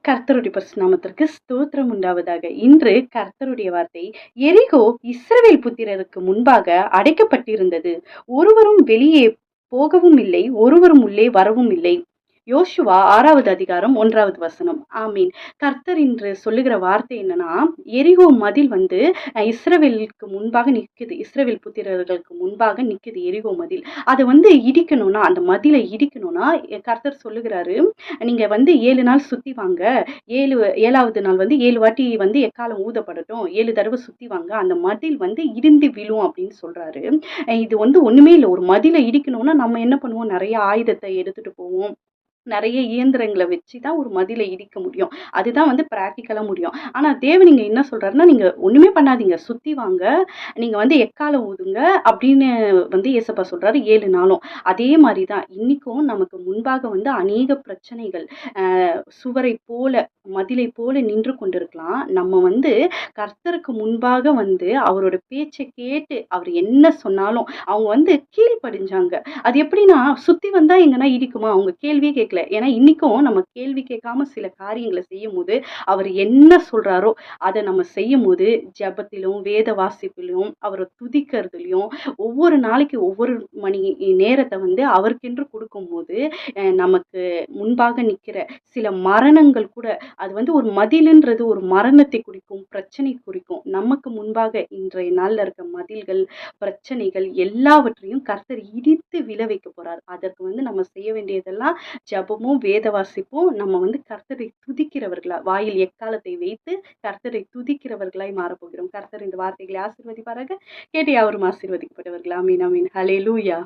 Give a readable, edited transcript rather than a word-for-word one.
கர்த்தருடைய பரிசுத்த நாமத்திற்கு ஸ்தோத்திரம் உண்டாவதாக. இன்று கர்த்தருடைய வார்த்தை, எரிகோ இஸ்ரவேல் புத்திரருக்கு முன்பாக அடைக்கப்பட்டிருந்தது. ஒருவரும் வெளியே போகவும் இல்லை, ஒருவரும் உள்ளே வரவும் இல்லை. யோசுவா 6வது அதிகாரம் 1வது வசனம். ஆமீன். கர்த்தர் இன்று சொல்லுகிற வார்த்தை என்னன்னா, எரிகோ மதில் வந்து இஸ்ரவேலுக்கு முன்பாக நிக்குது. இஸ்ரவேல் புத்திரர்களுக்கு முன்பாக நிக்குது எரிகோ மதில். அதை வந்து இடிக்கணும்னா, அந்த மதிலை இடிக்கணும்னா கர்த்தர் சொல்லுகிறாரு, நீங்க வந்து 7 நாள் சுத்தி வாங்க. 7வது நாள் வந்து 7 வாட்டி வந்து எக்காலம் ஊதப்படட்டும். 7 தடவை சுத்தி வாங்க. அந்த மதில் வந்து இடிந்து விழும் அப்படின்னு சொல்றாரு. இது வந்து ஒண்ணுமே இல்ல. ஒரு மதிலை இடிக்கணும்னா நம்ம என்ன பண்ணுவோம்? நெறைய ஆயுதத்தை எடுத்துட்டு போவோம். நெறைய இயந்திரங்கள வச்சு தான் ஒரு மதில இடிக்க முடியும். அதுதான் வந்து பிராக்டிகலா முடியும். ஆனா தேவன் இங்க என்ன சொல்றாருன்னா, நீங்க ஒண்ணுமே பண்ணாதீங்க. சுத்தி வாங்க. நீங்க வந்து எக்காளம் ஊதுங்க அப்படின்னு வந்து இயேசப்பா சொல்றாரு 7 நாளும். அதே மாரி தான் இன்னைக்கும் நமக்கு முன்பாக வந்து அநேக பிரச்சனைகள் சுவரை போல, மதிலை போல நின்று கொண்டிருக்கலாம். நம்ம வந்து கர்த்தருக்கு முன்பாக வந்து அவரோட பேச்ச கேட்டு அவர் என்ன சொன்னாலும் அவங்க வந்து கீழ்ப்படிஞ்சாங்க. அது எப்படின்னா, சுத்தி வந்தா எங்கன்னா இடிக்குமா? அவங்க கேள்வியே கேட்கல. ஏன்னா இன்னைக்கும் நம்ம கேள்வி கேட்காம சில காரியங்கள செய்யும்போது, அவர் என்ன சொல்றாரோ, அத நம்ம செய்யும்போது, ஜெபத்திலும், வேத வாசிப்பிலும், அவர துதிக்கிறதுலயும், ஒவ்வொரு நாளைக்கு ஒவ்வொரு மணி நேரத்த வந்து அவருக்கென்று குடுக்கும்போது, நமக்கு முன்பாக நிக்கிற சில மரணங்கள் கூட அது வந்து ஒரு மதிலுன்றது ஒரு மரணத்தை குறிக்கும், பிரச்சனை குறிக்கும். நமக்கு முன்பாக இன்றைய நாள்ல இருக்க மதில்கள், பிரச்சனைகள் எல்லாவற்றையும் கர்த்தர் இடித்து விழ வைக்க போறார். அதற்கு வந்து நம்ம செய்ய வேண்டியதெல்லாம் ஜெபமும், வேத வாசிப்பும், நம்ம வந்து கர்த்தரை துதிக்கிறவர்களா, வாயில் எக்காளத்தை வைத்து கர்த்தரை துதிக்கிறவர்களாய் மாறப்போகிறோம். கர்த்தர் இந்த வார்த்தைகளை ஆசீர்வதிப்பாராக. கேட்டு யாவரும் ஆசீர்வதிக்கப்பட்டவர்களா. ஆமீன், ஆமீன். ஹல்லேலூயா.